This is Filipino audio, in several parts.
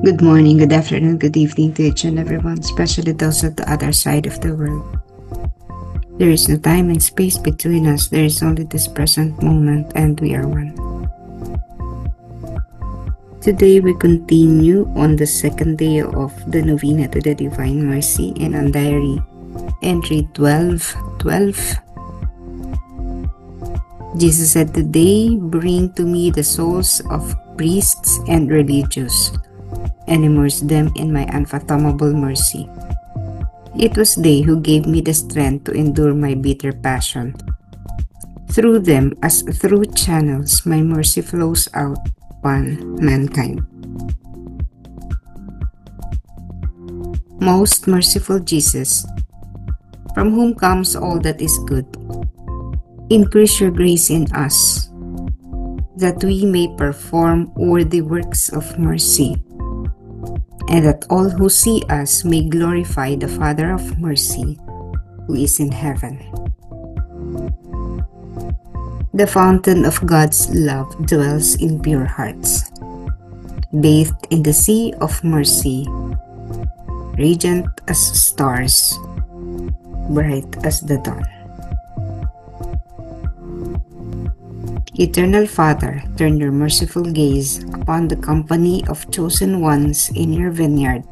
Good morning, good afternoon, good evening to each and everyone, especially those at the other side of the world. There is no time and space between us, there is only this present moment, and we are one. Today we continue on the second day of the Novena to the Divine Mercy and on Diary Entry 12:12. Jesus said, "Today bring to me the souls of priests and religious, and immerse them in my unfathomable mercy. It was they who gave me the strength to endure my bitter passion. Through them, as through channels, my mercy flows out upon mankind." Most merciful Jesus, from whom comes all that is good, increase your grace in us, that we may perform worthy works of mercy, and that all who see us may glorify the Father of mercy, who is in heaven. The fountain of God's love dwells in pure hearts, bathed in the sea of mercy, radiant as stars, bright as the dawn. Eternal Father, turn your merciful gaze upon the company of chosen ones in your vineyard,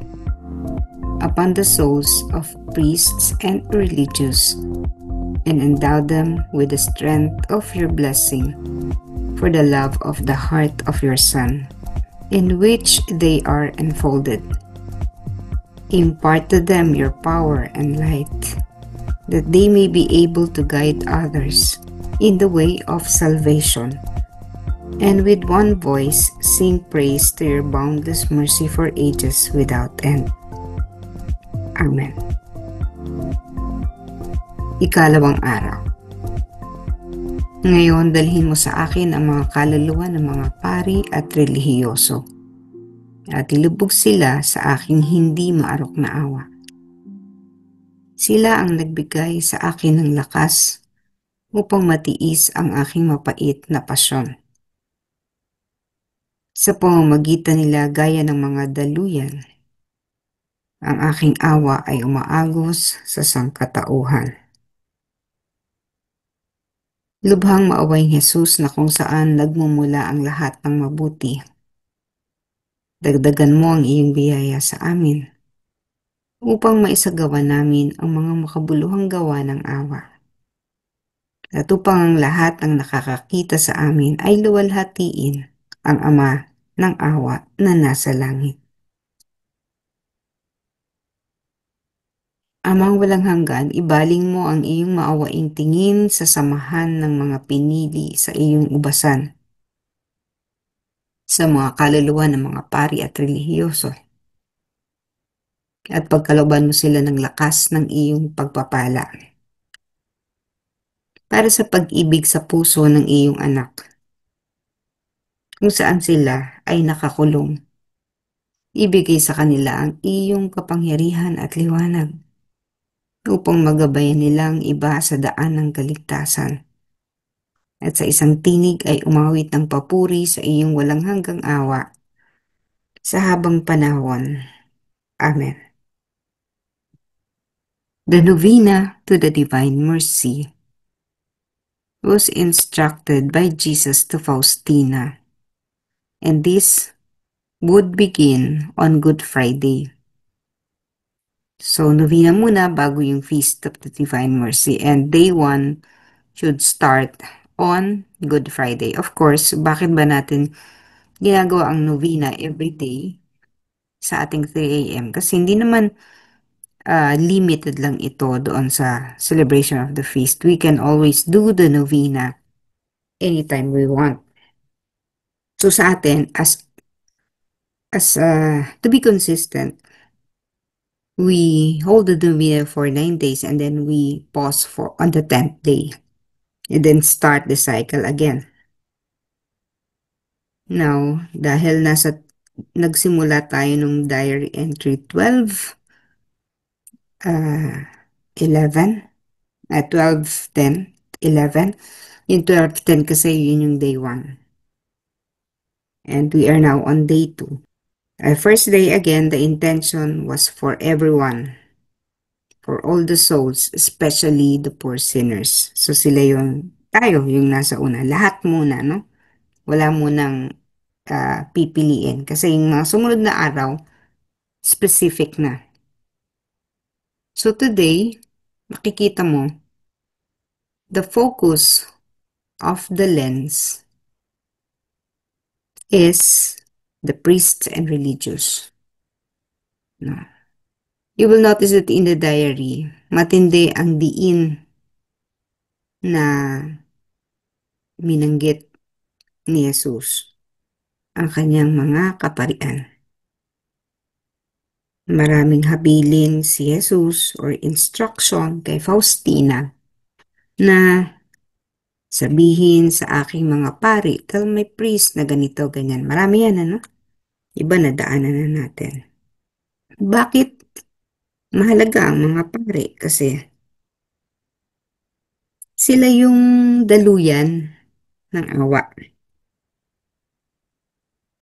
upon the souls of priests and religious, and endow them with the strength of your blessing for the love of the heart of your Son, in which they are enfolded. Impart to them your power and light, that they may be able to guide others in the way of salvation, and with one voice sing praise to your boundless mercy for ages without end. Amen. Ikalawang araw. Ngayon, dalhin mo sa akin ang mga kaluluwa ng mga pari at relihiyoso, at ilubog sila sa aking hindi maarok na awa. Sila ang nagbigay sa akin ng lakas upang matiis ang aking mapait na pasyon. Sa pamamagitan nila gaya ng mga daluyan, ang aking awa ay umaagos sa sangkatauhan. Lubhang maawaing Jesus na kung saan nagmumula ang lahat ng mabuti. Dagdagan mo ang iyong biyaya sa amin upang maisagawa namin ang mga makabuluhang gawa ng awa. At upang ang lahat ng nakakakita sa amin ay luwalhatiin ang Ama ng awa na nasa langit. Amang walang hanggan, ibaling mo ang iyong maawaing tingin sa samahan ng mga pinili sa iyong ubasan, sa mga kaluluwa ng mga pari at relihiyoso, at pagkalooban mo sila ng lakas ng iyong pagpapala, para sa pag-ibig sa puso ng iyong anak, kung saan sila ay nakakulong. Ibigay sa kanila ang iyong kapangyarihan at liwanag, upang magabayan nilang iba sa daan ng kaligtasan, at sa isang tinig ay umawit ng papuri sa iyong walang hanggang awa sa habang panahon. Amen. The Novena to the Divine Mercy was instructed by Jesus to Faustina, and this would begin on Good Friday. So, novena muna bago yung Feast of the Divine Mercy, and day 1 should start on Good Friday. Of course, bakit ba natin ginagawa ang novena every day sa ating 3 a.m.? Kasi hindi naman limited lang ito doon sa celebration of the feast. We can always do the novena anytime we want. So sa atin, to be consistent, we hold the novena for 9 days and then we pause on the 10th day and then start the cycle again. Now, dahil nagsimula tayo nung diary entry 12, 11, 12, 10, 11. Yung 12, 10 kasi yun yung day 1. And we are now on day 2. First day again, the intention was for everyone, for all the souls, especially the poor sinners. So sila tayo yung nasa una. Lahat muna, no? Wala munang pipiliin. Kasi yung mga sumunod na araw, specific na. So today, makikita mo, the focus of the lens is the priests and religious. No? You will notice that in the diary, matindi ang diin na minanggit ni Jesus ang kanyang mga kaparian. Maraming habilin si Jesus or instruction kay Faustina na sabihin sa aking mga pari, tell my priest na ganito, ganyan. Marami yan, ano? Iba na daanan na natin. Bakit mahalaga ang mga pari? Kasi sila yung daluyan ng awa.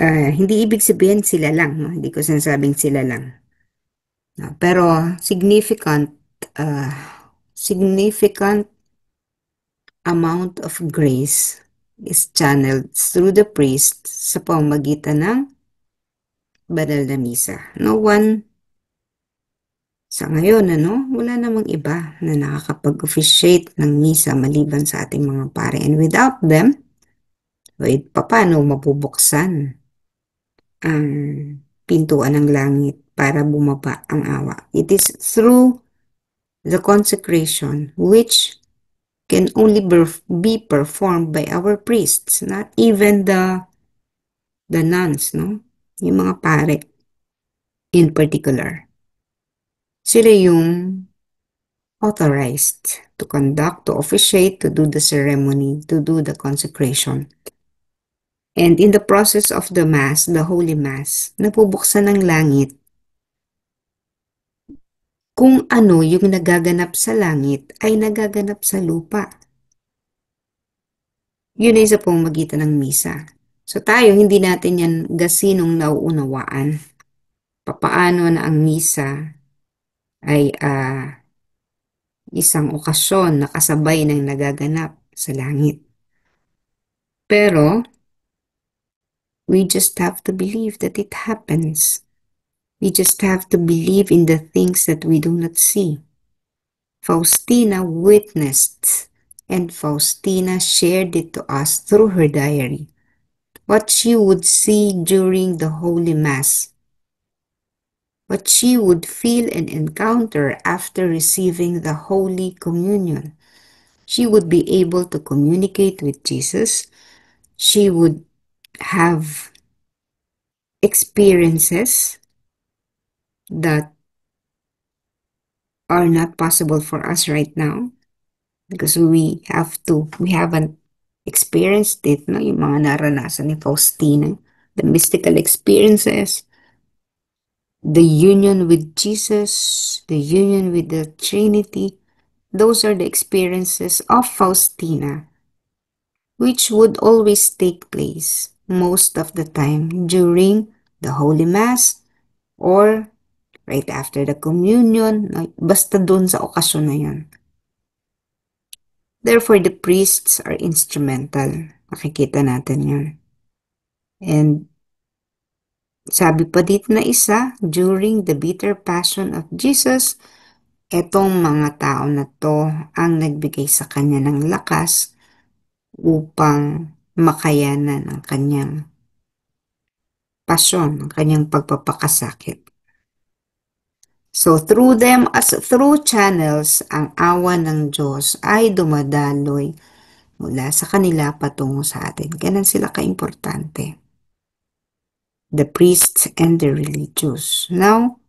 Hindi ibig sabihin sila lang, no? Hindi ko sinasabing sila lang. No? Pero uh, significant amount of grace is channeled through the priest sa pamamagitan ng banal na misa. No one sa ngayon, wala namang iba na nakakapag-officiate ng misa maliban sa ating mga pare. And without them, paano mabubuksan ang pintuan ng langit para bumaba ang awa? It is through the consecration which can only be performed by our priests, not even the nuns, no? Yung mga pare in particular. Sila yung authorized to conduct, to officiate, to do the ceremony, to do the consecration. And in the process of the Mass, the Holy Mass, napubuksan ng langit kung ano yung nagaganap sa langit ay nagaganap sa lupa. Yun ay sa pamamagitan ng misa. So tayo, hindi natin yan gasinong nauunawaan. Papaano na ang misa ay isang okasyon na kasabay ng nagaganap sa langit. Pero, we just have to believe that it happens. We just have to believe in the things that we do not see. Faustina witnessed, and Faustina shared it to us through her diary. What she would see during the Holy Mass, what she would feel and encounter after receiving the Holy Communion. She would be able to communicate with Jesus. She would have experiences that are not possible for us right now because we haven't experienced it, no? Yung mga naranasan ni Faustina, the mystical experiences, the union with Jesus, the union with the Trinity. Those are the experiences of Faustina, which would always take place most of the time during the Holy Mass or right after the communion, basta dun sa okasyon na yun. Therefore, the priests are instrumental. Makikita natin yun. And sabi pa dito na isa, during the bitter passion of Jesus, etong mga tao na to ang nagbigay sa kanya ng lakas upang makayanan ang kanyang pasyon, ang kanyang pagpapakasakit. So through them, as through channels, ang awa ng Diyos ay dumadaloy mula sa kanila patungo sa atin. Ganun sila kaimportante. The priests and the religious. Now,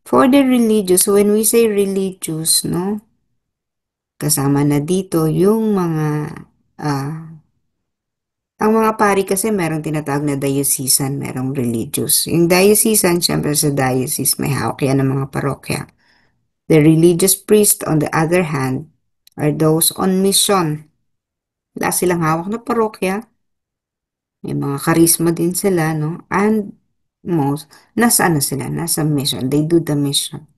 for the religious, when we say religious, no, kasama na dito yung mga ang mga pari kasi merong tinatawag na diocesan, merong religious. Yung diocesan, syempre sa diocese, may hawak yan ng mga parokya. The religious priest, on the other hand, are those on mission. Wala silang hawak na parokya. May mga karisma din sila, no? And most, nasa ano sila, nasa mission. They do the mission.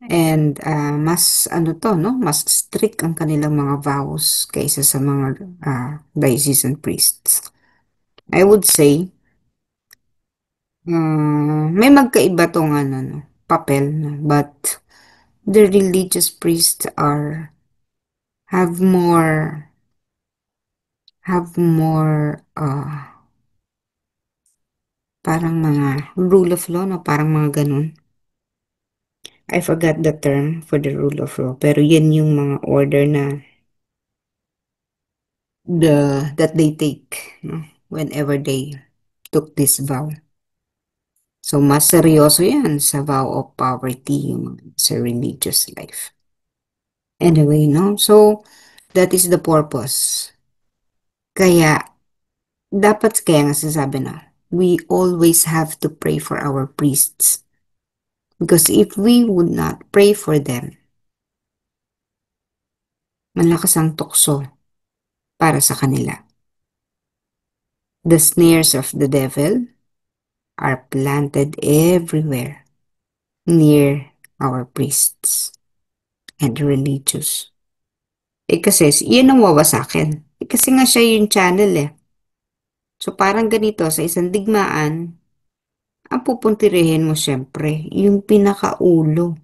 And mas ano to, no? Mas strict ang kanilang mga vows kaysa sa mga diocesan priests. I would say, may magkaiba tong ano, no, papel, no? But the religious priests have more, parang mga rule of law, no? Parang mga ganun. I forgot the term for the rule of law, pero yan yung mga order na that they take, no? Whenever they took this vow. So, mas seryoso yan sa vow of poverty yung sa religious life. Anyway, no? So, that is the purpose. Kaya, dapat kaya nga sinasabi na, we always have to pray for our priests. Because if we would not pray for them, malakas ang tukso para sa kanila. The snares of the devil are planted everywhere near our priests and religious. Kasi yan ang wawasakin. Kasi nga siya yung channel eh. So parang ganito, sa isang digmaan, ang pupuntirihin mo syempre, yung pinakaulo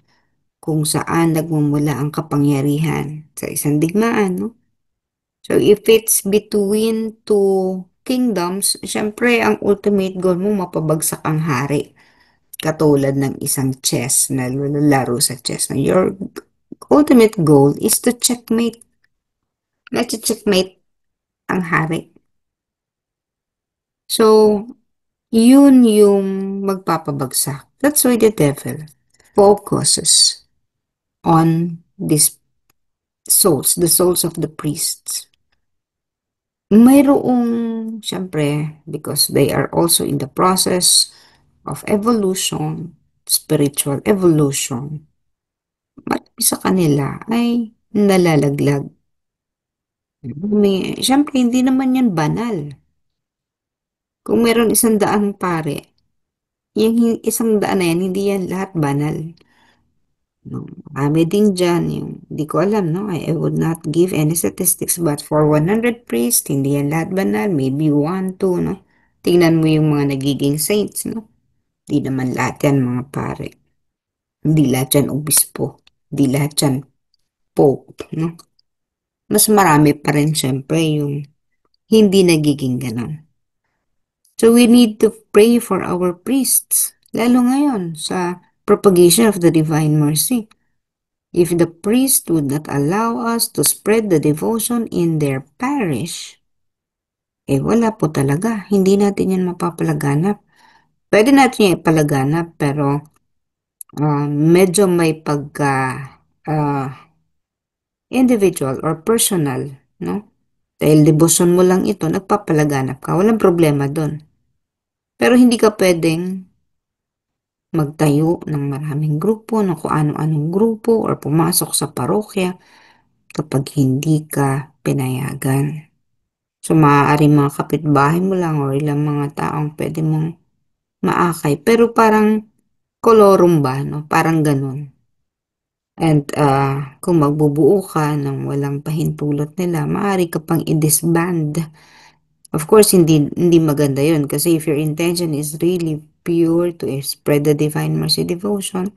kung saan nagmumula ang kapangyarihan sa isang digmaan, no? So if it's between two kingdoms, syempre ang ultimate goal mo mapabagsak ang hari. Katulad ng isang chess na laro sa chess. Na your ultimate goal is to checkmate. Na-checkmate ang hari. So, yun yung magpapabagsak. That's why the devil focuses on these souls, the souls of the priests. Mayroong, syempre, because they are also in the process of evolution, spiritual evolution, marami sa kanila ay nalalaglag. Syempre, hindi naman yan banal. Kung meron 100 pare, yung 100 na yan, hindi yan lahat banal. No, marami din dyan, yung, di ko alam, no? I would not give any statistics, but for 100 priests, hindi yan lahat banal, maybe 1, 2, no? Tingnan mo yung mga nagiging saints, no? Di naman lahat yan mga pare. Hindi lahat yan obispo. Hindi lahat yan pope, no? Mas marami pa rin syempre yung hindi nagiging ganon. So we need to pray for our priests, lalo ngayon sa propagation of the divine mercy. If the priest would not allow us to spread the devotion in their parish, wala po talaga. Hindi natin yan mapapalaganap. Pwede natin yan ipalaganap, pero medyo may pagka uh, individual or personal, no? Dahil devotion mo lang ito, nagpapalaganap ka. Walang problema doon. Pero hindi ka pwedeng magtayo ng maraming grupo, ng kung ano-anong grupo, or pumasok sa parokya kapag hindi ka pinayagan. So, maaaring mga kapitbahay mo lang or ilang mga taong pwede mong maakay. Pero parang kolorum ba, no? Parang ganun. And kung magbubuo ka ng walang pahintulot nila, maaari ka pang i-disband. Of course, hindi maganda yun. Kasi if your intention is really pure to spread the divine mercy devotion,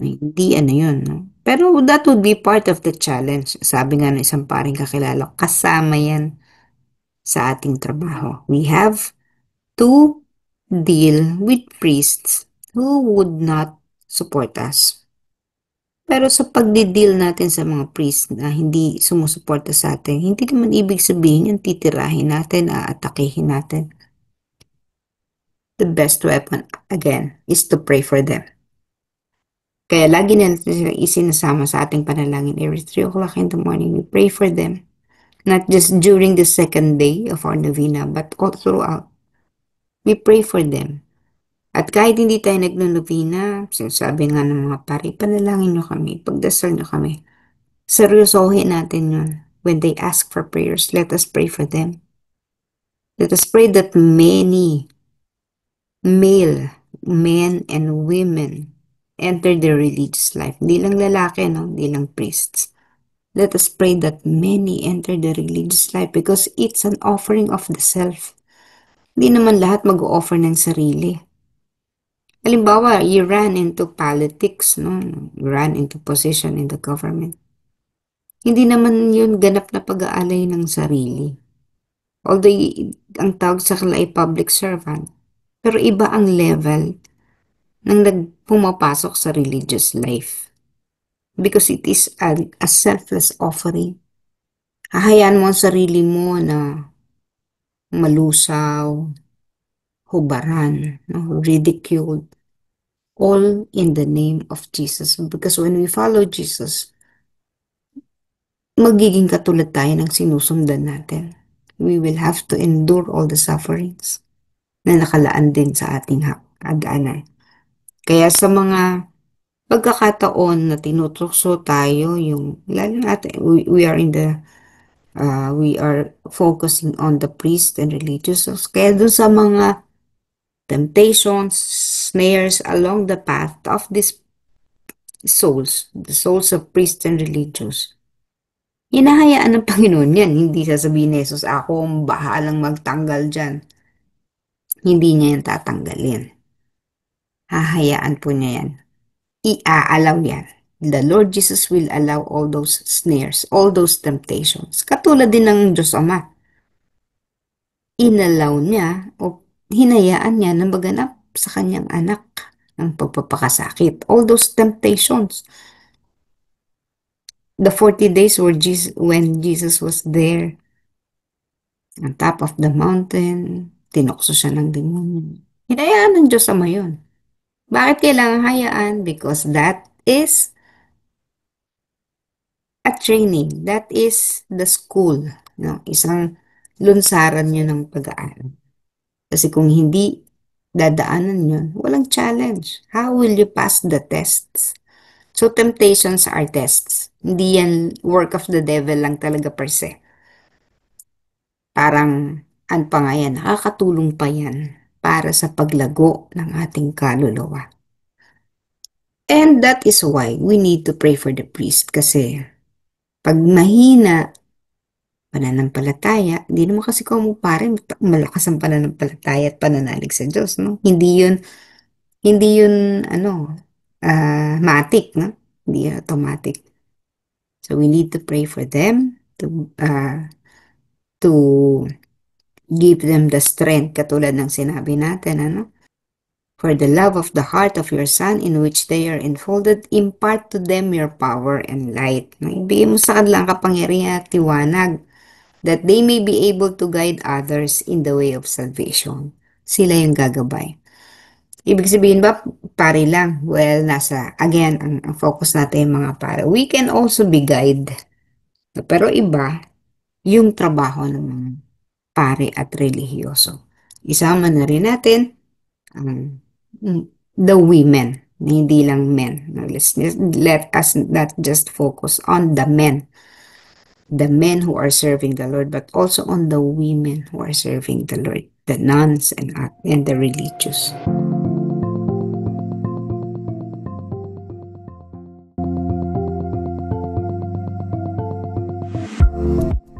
hindi ano yun, no? Pero that would be part of the challenge. Sabi nga ng isang paring kakilala, kasama yan sa ating trabaho. We have to deal with priests who would not support us. Pero sa pagdi-deal natin sa mga priest na hindi sumusuporta sa atin, hindi naman ibig sabihin yung titirahin natin, aatakihin natin. The best weapon, again, is to pray for them. Kaya lagi natin sila isinasama sa ating panalangin every 3 o'clock in the morning. We pray for them. Not just during the second day of our novena, but all throughout. We pray for them. At kahit hindi tayo nagno-novena, sinasabi nga ng mga pari, panalangin nyo kami, pagdasal nyo kami. Seryosohin natin yun. When they ask for prayers, let us pray for them. Let us pray that many male, men and women enter the religious life. Hindi lang lalaki, no? Hindi lang priests. Let us pray that many enter the religious life because it's an offering of the self. Hindi naman lahat mag-o-offer ng sarili. Halimbawa, you ran into politics, no? You ran into position in the government. Hindi naman yun ganap na pag-aalay ng sarili. Although ang tawag sa kanila ay public servant, pero iba ang level ng pumapasok sa religious life. Because it is a selfless offering. Hahayaan mo ang sarili mo na malusaw, hubaran, no? Ridiculed, all in the name of Jesus. Because when we follow Jesus, magiging katulad tayo ng sinusundan natin. We will have to endure all the sufferings na nakalaan din sa ating hagdanan. Kaya sa mga pagkakataon na tinutokso tayo, yung lalo natin, we are in the we are focusing on the priest and religious. Kaya dun sa mga temptations, snares along the path of these souls, the souls of priests and religious, hinahayaan ng Panginoon yan. Hindi sasabihin ni Jesus, ako ang bahalang magtanggal dyan. Hindi niya yan tatanggalin. Hahayaan po niya yan. Iaalaw yan. The Lord Jesus will allow all those snares, all those temptations. Katulad din ng Diyos Ama. Inalaw niya o hinayaan niya na maganap sa kanyang anak ng pagpapakasakit. All those temptations. The 40 days when Jesus was there on top of the mountain, tinokso siya ng demonyo. Hinayaan ng Diyos Ama yun. Bakit kailangan hayaan? Because that is a training. That is the school. No? Isang lunsaran nyo ng pag-aaral. Kasi kung hindi dadaanan yun, walang challenge. How will you pass the tests? So, temptations are tests. Hindi yan work of the devil lang talaga per se. Parang, ano pa nga yan, nakakatulong pa yan para sa paglago ng ating kaluluwa. And that is why we need to pray for the priest kasi pag mahina pananampalataya, hindi naman kasi pare, malakas ang pananampalataya at pananalig sa Diyos, no? Hindi yun, matik, no? Hindi yun automatic. So we need to pray for them to give them the strength, katulad ng sinabi natin, ano? For the love of the heart of your Son in which they are enfolded, impart to them your power and light. Ibigay mo sa kanila ang kapangyarihan at tiwanag that they may be able to guide others in the way of salvation. Sila yung gagabay. Ibig sabihin ba, pare lang? Well, again, ang focus natin yung mga pare. We can also be guide. Pero iba, yung trabaho ng mga pare at relihiyoso. Isama na rin natin ang the women, hindi lang men. Let us not just focus on the men who are serving the Lord, but also on the women who are serving the Lord, the nuns and the religious.